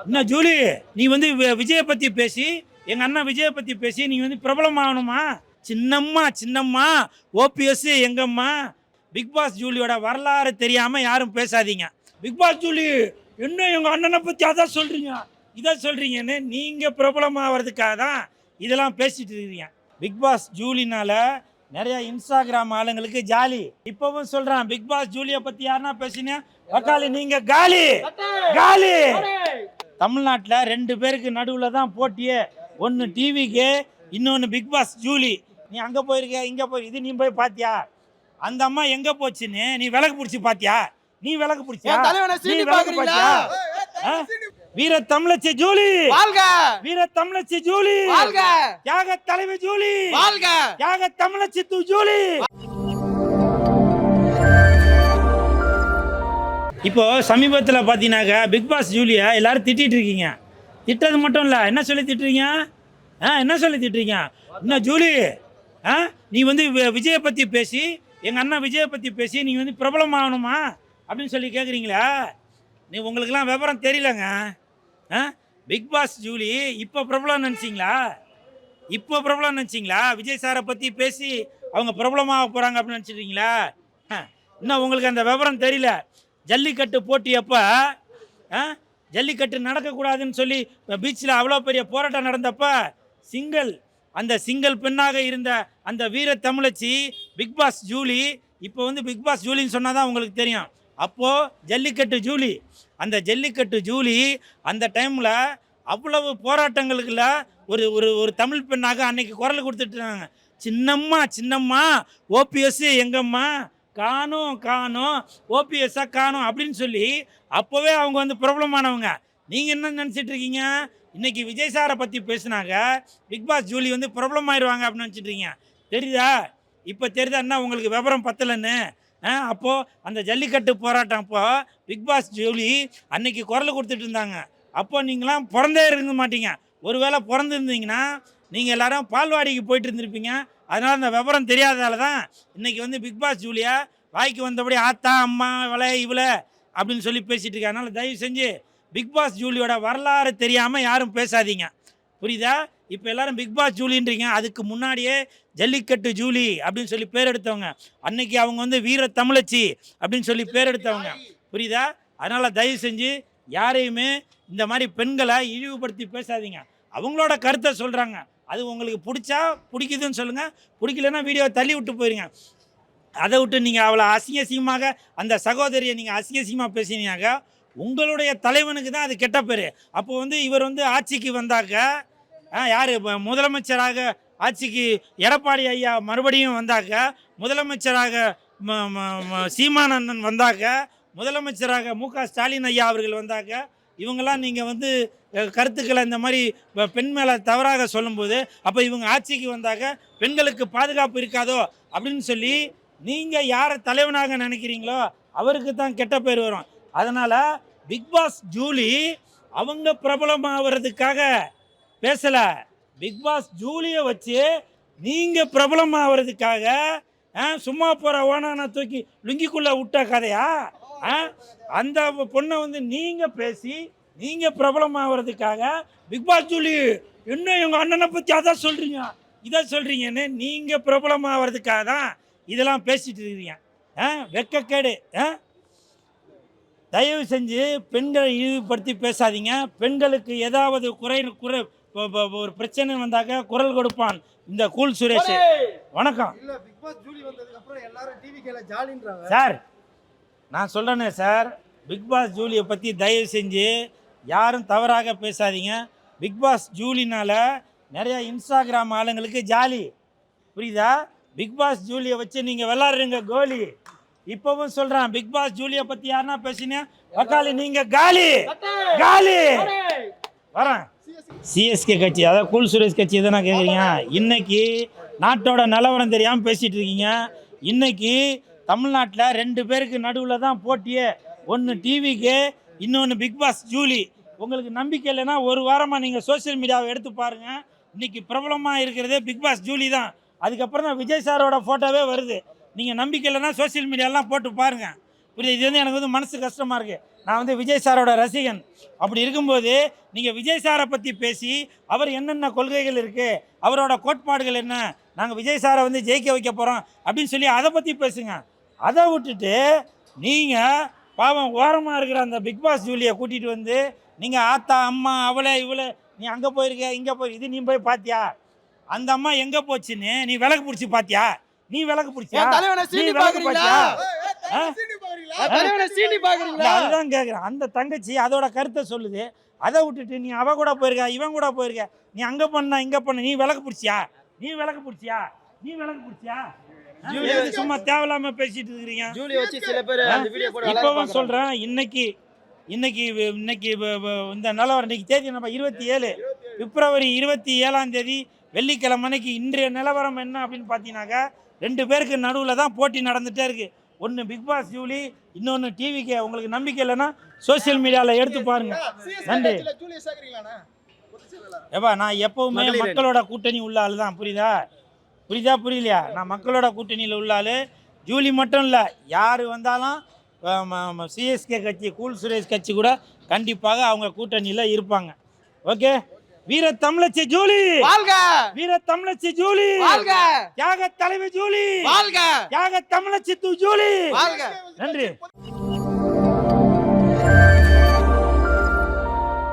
என்ன ஜூலி, நீ வந்து விஜயை பற்றி பேசி, எங்கள் அண்ணன் விஜயை பற்றி பேசி நீ வந்து பிரபலம் ஆகணுமா? சின்னம்மா சின்னம்மா, ஓபிஎஸ் எங்கம்மா? பிக் பாஸ் ஜூலியோட வரலாறு தெரியாமல் யாரும் பேசாதீங்க. பிக் பாஸ் ஜூலி என்ன எங்கள் அண்ணனை பற்றி அதான் சொல்கிறீங்க, இதை சொல்கிறீங்கன்னு நீங்கள் பிரபலம் ஆகிறதுக்காக தான் இதெல்லாம் பேசிட்டு இருக்கீங்க. பிக் பாஸ் ஜூலினால நிறைய இன்ஸ்டாகிராம் ஆளுங்களுக்கு ஜாலி. இப்பவும் சொல்றான், பிக் பாஸ் ஜூலியை பத்தி யாருன்னா பேசினா வக்காலி நீங்க காலி காலி. தமிழ்நாட்டில் 2 பேருக்கு நடுவில் தான் போட்டியே. ஒன்று டிவிக்கு, இன்னொன்று பிக் பாஸ் ஜூலி. நீ அங்கே போயிருக்க, இங்கே போய் இது நீ போய் பார்த்தியா? அந்த அம்மா எங்கே போச்சுன்னு நீ விளக்கு பிடிச்சி பார்த்தியா? நீ விளக்கு பிடிச்சியா? நீ விளக்கு பார்த்தியா? வீர தமிழச்சி ஜூலி வாழ்க, வீர தமிழச்சி ஜூலி வாழ்க, தியாக தலைவி ஜூலி வாழ்க, தியாக தமிழச்சி ஜூலி. இப்போ சமீபத்தில் பார்த்தீங்கன்னாக்கா பிக் பாஸ் ஜூலியை எல்லாரும் திட்டிகிட்டு இருக்கீங்க. திட்டது மட்டும் இல்லை, என்ன சொல்லி திட்டுறீங்க? என்ன சொல்லி திட்டுறீங்க? என்ன ஜூலி, நீ வந்து விஜயை பற்றி பேசி, எங்கள் அண்ணன் விஜயை பற்றி பேசி நீ வந்து பிரபலம் ஆகணுமா அப்படின்னு சொல்லி கேட்குறீங்களா? நீ உங்களுக்கெல்லாம் விவரம் தெரியலங்க. பிக் பாஸ் ஜூலி இப்போ பிரபலம் நினச்சிங்களா? இப்போ பிரபலம் நினச்சிங்களா? விஜய் சாரை பற்றி பேசி அவங்க பிரபலமாக போகிறாங்க அப்படின்னு நினச்சிட்றீங்களா? இன்னும் உங்களுக்கு அந்த விவரம் தெரியல. ஜல்லிக்கட்டு போட்டி அப்போ ஜல்லிக்கட்டு நடக்கக்கூடாதுன்னு சொல்லி பீச்சில் அவ்வளோ பெரிய போராட்டம் நடந்தப்போ அந்த சிங்கிள் பெண்ணாக இருந்த அந்த வீர தமிழச்சி பிக் பாஸ் ஜூலி இப்போ வந்து பிக் பாஸ் ஜூலின்னு சொன்னால் தான் உங்களுக்கு தெரியும். அப்போது ஜல்லிக்கட்டு ஜூலி, அந்த ஜல்லிக்கட்டு ஜூலி அந்த டைமில் அவ்வளவு போராட்டங்களுக்குள்ள ஒரு ஒரு ஒரு தமிழ் பெண்ணாக அன்னைக்கு குரல் கொடுத்துட்டாங்க. சின்னம்மா சின்னம்மா, ஓபிஎஸ் எங்கம்மா? காணும் காணும், ஓபிஎஸ்ஸாக காணும் அப்படின்னு சொல்லி அப்போவே அவங்க வந்து பிரபலமானவங்க. நீங்கள் என்ன நினச்சிட்டு இருக்கீங்க? இன்றைக்கி விஜய் சாரை பற்றி பேசினாங்க, பிக் பாஸ் ஜூலி வந்து பிரபலம் ஆயிடுவாங்க அப்படின்னு நினச்சிட்ருக்கீங்க. தெரியுதா? இப்போ தெரியுதா என்ன உங்களுக்கு விவரம் பத்தலைன்னு? அப்போது அந்த ஜல்லிக்கட்டு போராட்டம் அப்போது பிக் பாஸ் ஜூலி அன்னைக்கு குரல் கொடுத்துட்டு இருந்தாங்க. அப்போ நீங்களாம் பிறந்தே இருக்க மாட்டீங்க. ஒருவேளை பிறந்திருந்தீங்கன்னா நீங்கள் எல்லாரும் பால்வாடிக்கு போயிட்டு இருந்திருப்பீங்க. அதனால் அந்த விவரம் தெரியாததால தான் இன்றைக்கி வந்து பிக் பாஸ் ஜூலியா வாய்க்கு வந்தபடி ஆத்தா அம்மா இவளை இவளை அப்படின்னு சொல்லி பேசிகிட்டு இருக்காங்க. அதனால் தயவு செஞ்சு பிக் பாஸ் ஜூலியோட வரலாறு தெரியாமல் யாரும் பேசாதீங்க, புரியுதா? இப்போ எல்லாரும் பிக் பாஸ் ஜூலின்றீங்க. அதுக்கு முன்னாடியே ஜல்லிக்கட்டு ஜூலி அப்படின்னு சொல்லி பேர் எடுத்தவங்க. அன்னைக்கு அவங்க வந்து வீர தமிழச்சி அப்படின்னு சொல்லி பேர் எடுத்தவங்க, புரியுதா? அதனால் தயவு செஞ்சு யாரையுமே இந்த மாதிரி பெண்களை இழிவுபடுத்தி பேசாதீங்க. அவங்களோட கருத்தை சொல்கிறாங்க, அது உங்களுக்கு பிடிச்சா பிடிக்குதுன்னு சொல்லுங்கள், பிடிக்கலன்னா வீடியோவை தள்ளி விட்டு போயிருங்க. அதை விட்டு நீங்கள் அவளை அசிங்கமாக அந்த சகோதரியை நீங்கள் அசிங்கமாக பேசினீங்க, உங்களுடைய தலைவனுக்கு தான் அது கெட்ட பேர். அப்போ வந்து இவர் வந்து ஆட்சிக்கு வந்தாக்க யார் முதலமைச்சராக ஆட்சிக்கு எடப்பாடி ஐயா மறுபடியும் வந்தாக்க, முதலமைச்சராக சீமானந்தன் வந்தாக்க, முதலமைச்சராக மு.க. ஸ்டாலின் ஐயா அவர்கள் வந்தாக்க, இவங்கெல்லாம் நீங்கள் வந்து கருத்துக்களை இந்த மாதிரி பெண் மேலே தவறாக சொல்லும்போது அப்போ இவங்க ஆட்சிக்கு வந்தாக்க பெண்களுக்கு பாதுகாப்பு இருக்காதோ அப்படின்னு சொல்லி நீங்கள் யாரை தலைவனாக நினைக்கிறீங்களோ அவருக்கு தான் கெட்ட பேர் வரும். அதனால் பிக் பாஸ் ஜூலி அவங்க பிரபலமாகிறதுக்காக பேசலை. பிக் பாஸ் ஜூலியை வச்சு நீங்கள் பிரபலமாகிறதுக்காக சும்மா போகிற ஓனான தூக்கி லுங்கிக்குள்ளே விட்ட கதையா? அந்த பொண்ணை வந்து நீங்கள் பேசி நீங்கள் பிரபலமாகிறதுக்காக பிக் பாஸ் ஜூலி என்ன எங்கள் அண்ணனை பற்றி அதான் சொல்கிறீங்க, இதை சொல்கிறீங்கன்னு நீங்கள் பிரபலமாகிறதுக்காக தான் இதெல்லாம் பேசிகிட்டு இருக்கிறீங்க. வெட்கக்கேடு. தயவு செஞ்சு பெண்களை இழிவுபடுத்தி பேசாதீங்க. பெண்களுக்கு ஏதாவது ஒரு பிரச்சனை வந்தாக்க குரல் கொடுப்பான் இந்த கூல் சுரேஷ். வணக்கம் சார். நான் சொல்கிறேனே சார், பிக் பாஸ் ஜூலியை பற்றி தயவு செஞ்சு யாரும் தவறாக பேசாதீங்க. பிக் பாஸ் ஜூலினால் நிறையா இன்ஸ்டாகிராம் ஆளுங்களுக்கு ஜாலி, புரியுதா? பிக் பாஸ் ஜூலியை வச்சு நீங்கள் விளாட்றீங்க கோலி. இப்போவும் சொல்கிறான், பிக் பாஸ் ஜூலியை பற்றி யாருன்னா பேசினா வக்காலி நீங்கள் காலி காலி. வரேன் சிஎஸ்கே கட்சி, அதாவது கூல் சுரேஷ் கட்சி எதனா கேட்குறீங்க? இன்னைக்கு நாட்டோட நிலவரம் தெரியாமல் பேசிகிட்டு இருக்கீங்க. இன்னைக்கு தமிழ்நாட்டில் 2 பேருக்கு நடுவில் தான் போட்டியே. ஒன்று டிவிக்கு, இன்னொன்று பிக் பாஸ் ஜூலி. உங்களுக்கு நம்பிக்கை இல்லைன்னா ஒரு வாரமாக நீங்கள் சோசியல் மீடியாவை எடுத்து பாருங்கள். இன்றைக்கி பிரபலமாக இருக்கிறதே பிக் பாஸ் ஜூலி தான். அதுக்கப்புறம் தான் விஜய் சாரோட ஃபோட்டோவே வருது. நீங்கள் நம்பிக்கை இல்லைன்னா சோசியல் மீடியாலாம் போட்டு பாருங்கள். புரியுது. இது வந்து எனக்கு வந்து மனசு கஷ்டமாக இருக்குது. நான் வந்து விஜய் சாரோட ரசிகன். அப்படி இருக்கும்போது நீங்கள் விஜய் சாரை பற்றி பேசி அவர் என்னென்ன கொள்கைகள் இருக்குது, அவரோட கோட்பாடுகள் என்ன, நாங்கள் விஜய் சாரை வந்து ஜெயிக்க வைக்க போகிறோம் அப்படின்னு சொல்லி அதை பற்றி பேசுங்க. அதை விட்டுட்டு நீங்கள் பாவம் ஓரமாக இருக்கிற அந்த பிக் பாஸ் ஜூலியை கூட்டிகிட்டு வந்து நீங்கள் ஆத்தா அம்மா அவளை இவளை நீ அங்கே போயிருக்க இங்கே போய் இது நீ போய் பார்த்தியா, அந்த அம்மா எங்கே போச்சுன்னு நீ விளக்கு பிடிச்சி பார்த்தியா, நீ விளக்கு பிடிச்சியா, நீ விளக்கு பார்த்தியா? அதுதான் கேட்குறேன். அந்த தங்கச்சி அதோட கருத்தை சொல்லுது. அதை விட்டுட்டு நீ அவ கூட போயிருக்க இவன் கூட போயிருக்க, நீ அங்கே பண்ண இங்கே பண்ண, நீ விளக்கு பிடிச்சியா, நீ விளக்கு பிடிச்சியா, நீ விளக்கு பிடிச்சியா? சும்மா தேவையில்லாம பேசிட்டு இருக்கிறீங்க. இப்பவும் சொல்றேன், இன்னைக்கு இந்த நிலவரம் இன்னைக்கு தேதி நம்ம 27 பிப்ரவரி 27 வெள்ளிக்கிழமைக்கு இன்றைய நிலவரம் என்ன அப்படின்னு பார்த்தீங்கன்னாக்கா 2 பேருக்கு நடுவில் தான் போட்டி நடந்துகிட்டே இருக்குது. ஒன்று பிக் பாஸ் ஜூலி, இன்னொன்று டிவிக்கு. உங்களுக்கு நம்பிக்கை இல்லைன்னா சோசியல் மீடியாவில் எடுத்து பாருங்க. நன்றி. ஏப்பா நான் எப்போவுமே மக்களோட கூட்டணி உள்ள ஆள் தான். புரியலையா? நான் மக்களோட கூட்டணியில் உள்ள ஆள். ஜூலி மட்டும் இல்லை, யார் வந்தாலும் சிஎஸ்கே கட்சி கூல் சுரேஷ் கட்சி கூட கண்டிப்பாக அவங்க கூட்டணியில் இருப்பாங்க. ஓகே. வீர தமிழச்சி ஜூலி வாழ்க, வீர தமிழச்சி ஜூலி வாழ்க, தியாக தலைவி ஜூலி வாழ்க, தியாக தமிழச்சி ஜூலி வாழ்க. நன்றி.